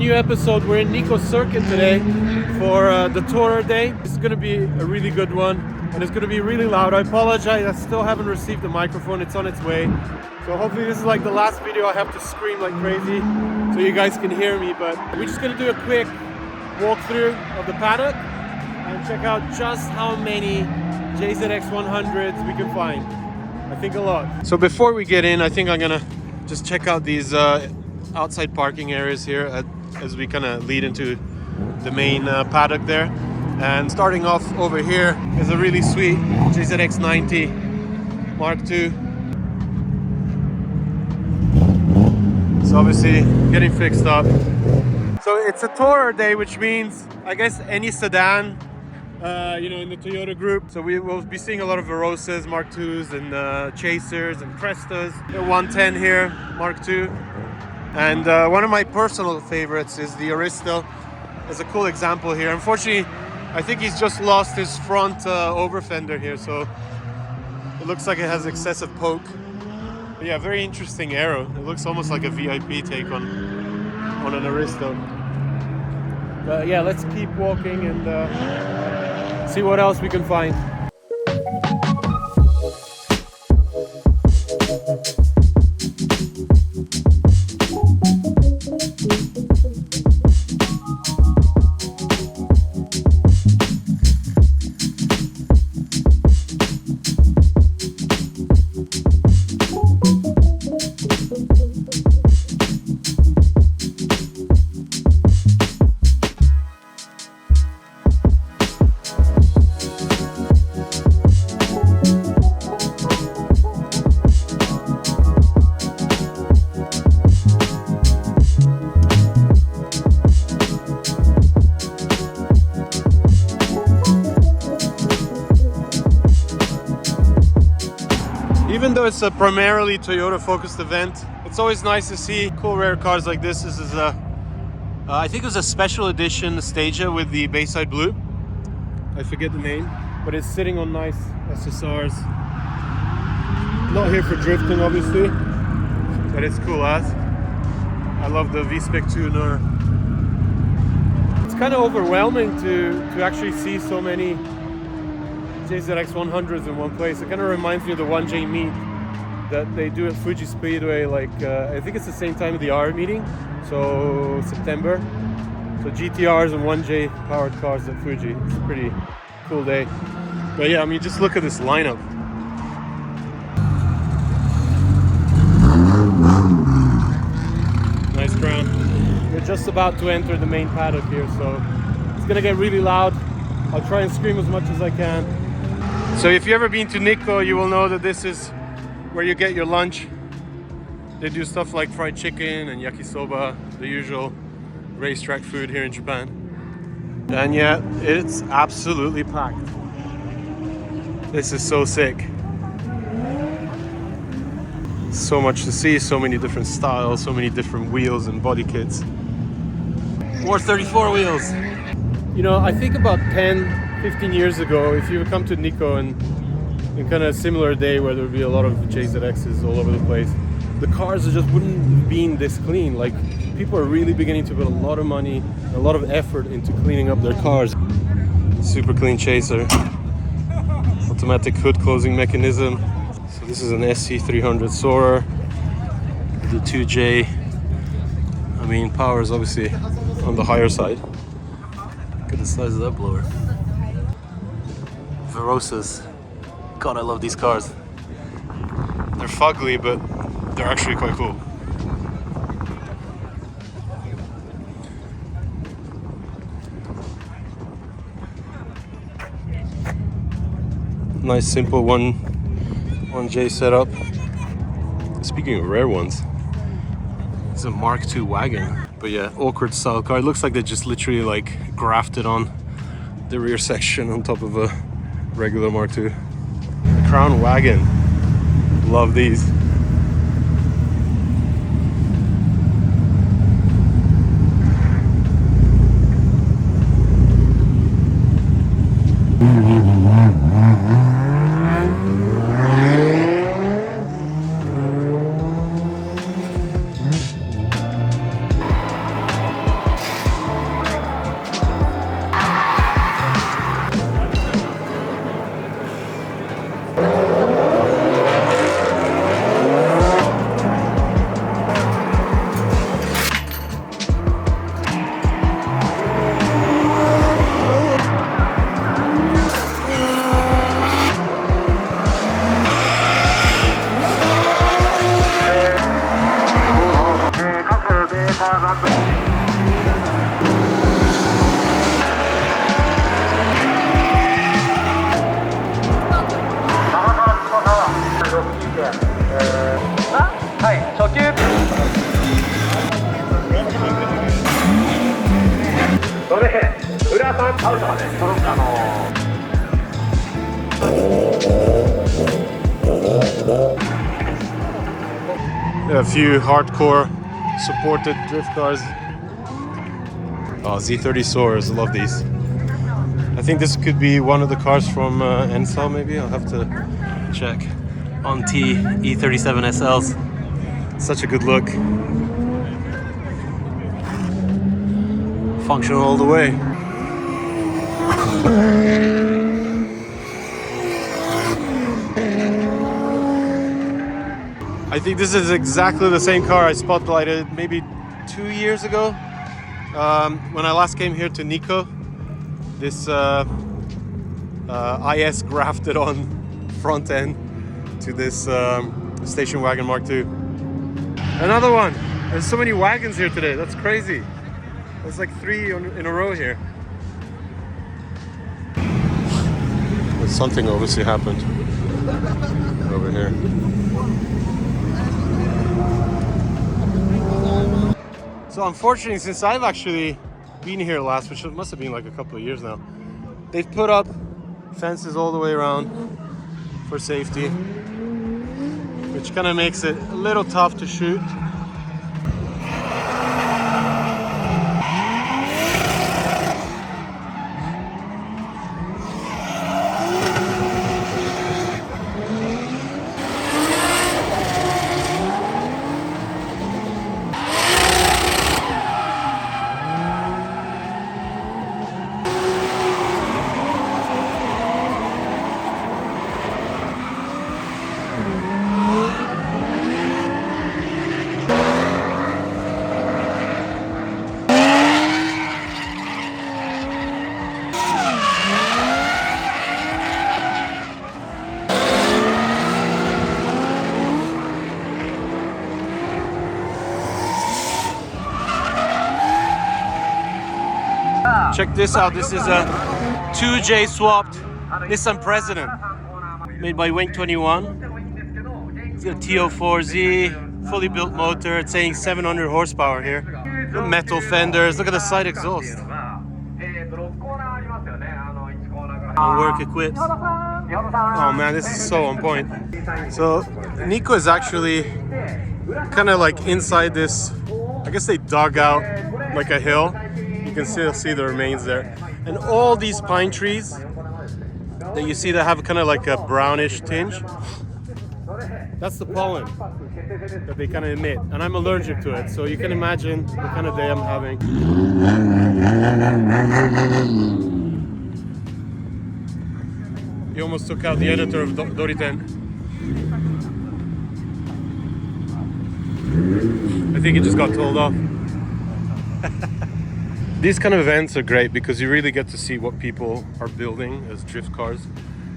new episode. We're in Nikko Circuit today for the tourer day. This is going to be a really good one, and it's going to be really loud. I apologize, I still haven't received the microphone. It's on its way. So hopefully this is like the last video I have to scream like crazy so you guys can hear me. But we're just going to do a quick walkthrough of the paddock and check out just how many JZX 100s we can find. I think a lot. So before we get in, I think I'm going to just check out these outside parking areas here as we kind of lead into the main paddock there. And starting off over here is a really sweet JZX 90 Mark II. It's obviously getting fixed up. So it's a tourer day, which means I guess any sedan in the Toyota group. So we will be seeing a lot of Verossas, Mark IIs, and Chasers and Crestas. The 110 here, Mark II. And one of my personal favorites is the Arista. There's a cool example here. Unfortunately, I think he's just lost his front over fender here, so it looks like it has excessive poke. But yeah, very interesting aero. It looks almost like a VIP take on an Arista. But yeah, let's keep walking and see what else we can find. Even though it's a primarily Toyota-focused event, it's always nice to see cool rare cars like this. This is I think it was a special edition Stagia with the Bayside Blue. I forget the name, but it's sitting on nice SSRs. Not here for drifting, obviously, but it's cool as. I love the V-Spec tuner. It's kind of overwhelming to actually see so many JZX 100s in one place. It kind of reminds me of the 1J meet that they do at Fuji Speedway, like I think it's the same time of the R meeting, so September. So GTRs and 1J powered cars at Fuji. It's a pretty cool day. But yeah, I mean, just look at this lineup. Nice crown. We're just about to enter the main paddock here, so it's gonna get really loud. I'll try and scream as much as I can. So if you've ever been to Nikko, you will know that this is where you get your lunch. They do stuff like fried chicken and yakisoba, the usual racetrack food here in Japan. And yeah, it's absolutely packed. This is so sick. So much to see, so many different styles, so many different wheels and body kits. More 34 wheels. You know, I think about 10-15 years ago, if you would come to Nikko and in kind of a similar day where there would be a lot of JZXs all over the place, the cars just wouldn't have been this clean. Like, people are really beginning to put a lot of money, a lot of effort into cleaning up their cars. Super clean chaser. Automatic hood closing mechanism. So this is an SC300 Soarer. The 2J. I mean, power is obviously on the higher side. Look at the size of that blower. Verossas. God, I love these cars. They're fugly, but they're actually quite cool. Nice simple 1J setup. Speaking of rare ones, it's a Mark II wagon. But yeah, awkward style car. It looks like they just literally like grafted on the rear section on top of a regular Mark II. Crown wagon. Love these. A few hardcore supported drift cars. Oh, Z30 Soars, I love these. I think this could be one of the cars from Ensel, maybe. I'll have to check. On T E37 SLs. Such a good look. Functional all the way. I think this is exactly the same car I spotlighted maybe 2 years ago when I last came here to Nico. This IS grafted on front end to this station wagon Mark II. Another one. There's so many wagons here today. That's crazy. There's like 3 in a row here. Something obviously happened over here. So unfortunately, since I've actually been here last, which must have been like a couple of years now, they've put up fences all the way around for safety, which kind of makes it a little tough to shoot. Check this out, this is a 2J swapped Nissan President made by Wing 21. It's got a TO4Z, fully built motor, it's saying 700 horsepower here. The metal fenders, look at the side exhaust. And work equipped. Oh man, this is so on point. So Nico is actually kind of like inside this, I guess they dug out like a hill. You can still see the remains there. And all these pine trees that you see that have kind of like a brownish tinge, that's the pollen that they kind of emit. And I'm allergic to it, so you can imagine the kind of day I'm having. You almost took out the editor of Doriten. I think it just got told off. These kind of events are great because you really get to see what people are building as drift cars.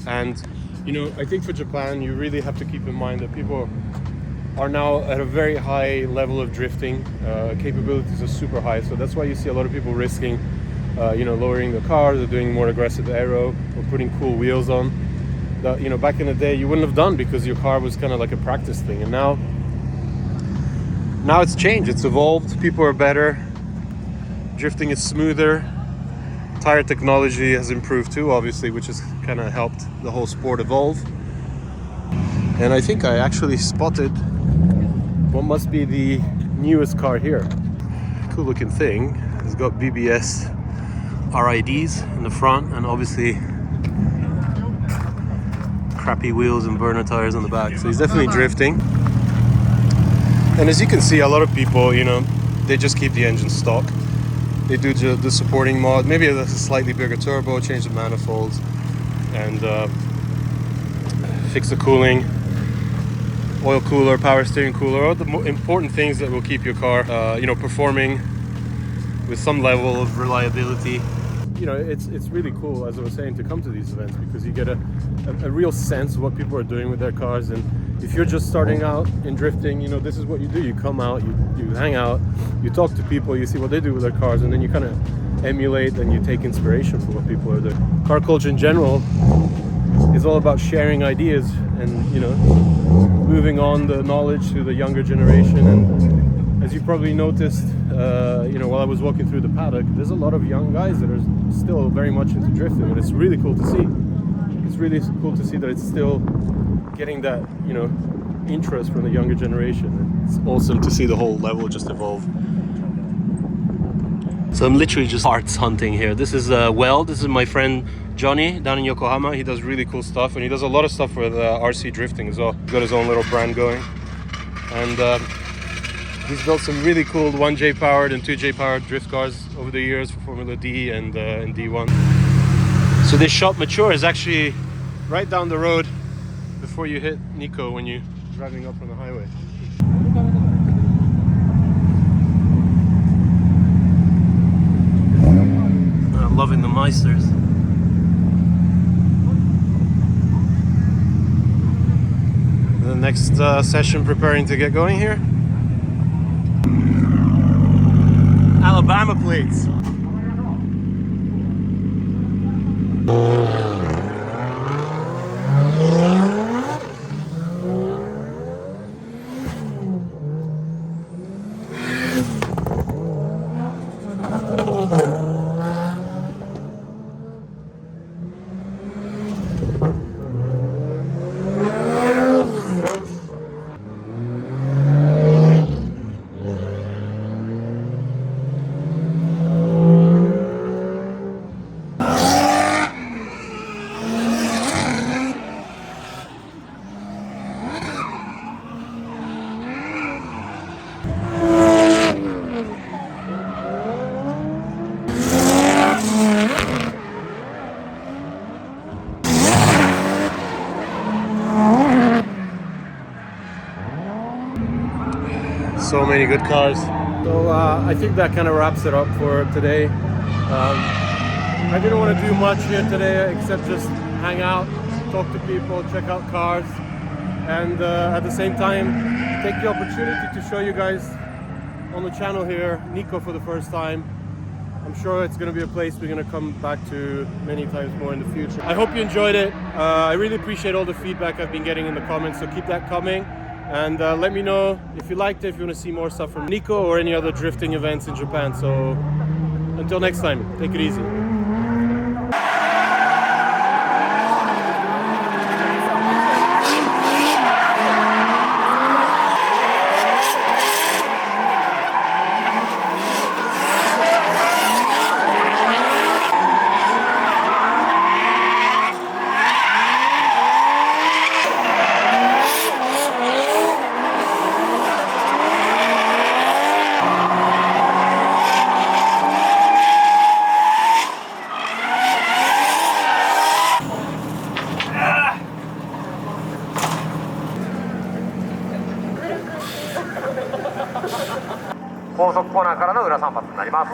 And, you know, I think for Japan, you really have to keep in mind that people are now at a very high level of drifting. Capabilities are super high. So that's why you see a lot of people risking, you know, lowering the cars or doing more aggressive aero or putting cool wheels on. That, you know, back in the day, you wouldn't have done because your car was kind of like a practice thing. And now it's changed. It's evolved. People are better. Drifting is smoother. Tire technology has improved too, obviously, which has kind of helped the whole sport evolve. And I think I actually spotted what must be the newest car here. Cool looking thing. It's got BBS RIDs in the front and obviously crappy wheels and burner tires on the back. So he's definitely drifting. And as you can see, a lot of people, you know, they just keep the engine stock. They do the supporting mod, maybe a slightly bigger turbo, change the manifolds, and fix the cooling, oil cooler, power steering cooler, all the important things that will keep your car, you know, performing with some level of reliability. You know, it's really cool, as I was saying, to come to these events because you get a real sense of what people are doing with their cars. And if you're just starting out in drifting, you know, this is what you do. You come out, you hang out, you talk to people, you see what they do with their cars, and then you kind of emulate and you take inspiration from what people are doing. Car culture in general is all about sharing ideas and, you know, moving on the knowledge to the younger generation. And as you probably noticed, you know, while I was walking through the paddock, there's a lot of young guys that are still very much into drifting, and it's really cool to see. It's really cool to see that it's still getting that, you know, interest from the younger generation. It's awesome to see the whole level just evolve. So I'm literally just arts hunting here. This is this is my friend Johnny down in Yokohama. He does really cool stuff, and he does a lot of stuff with RC drifting as well. He's got his own little brand going, and he's built some really cool 1J powered and 2J powered drift cars over the years for Formula D and D1. So this shop Mature is actually right down the road before you hit Nico when you're driving up on the highway. I'm loving the Meisters. The next session preparing to get going here. Alabama plates. So many good cars. So I think that kind of wraps it up for today. I didn't want to do much here today except just hang out, talk to people, check out cars, and at the same time take the opportunity to show you guys on the channel here Nico for the first time. I'm sure it's going to be a place we're going to come back to many times more in the future. I hope you enjoyed it. I really appreciate all the feedback I've been getting in the comments, so keep that coming. And let me know if you liked it, if you want to see more stuff from Nico or any other drifting events in Japan. So until next time, take it easy.高速コーナーからの裏3発になります。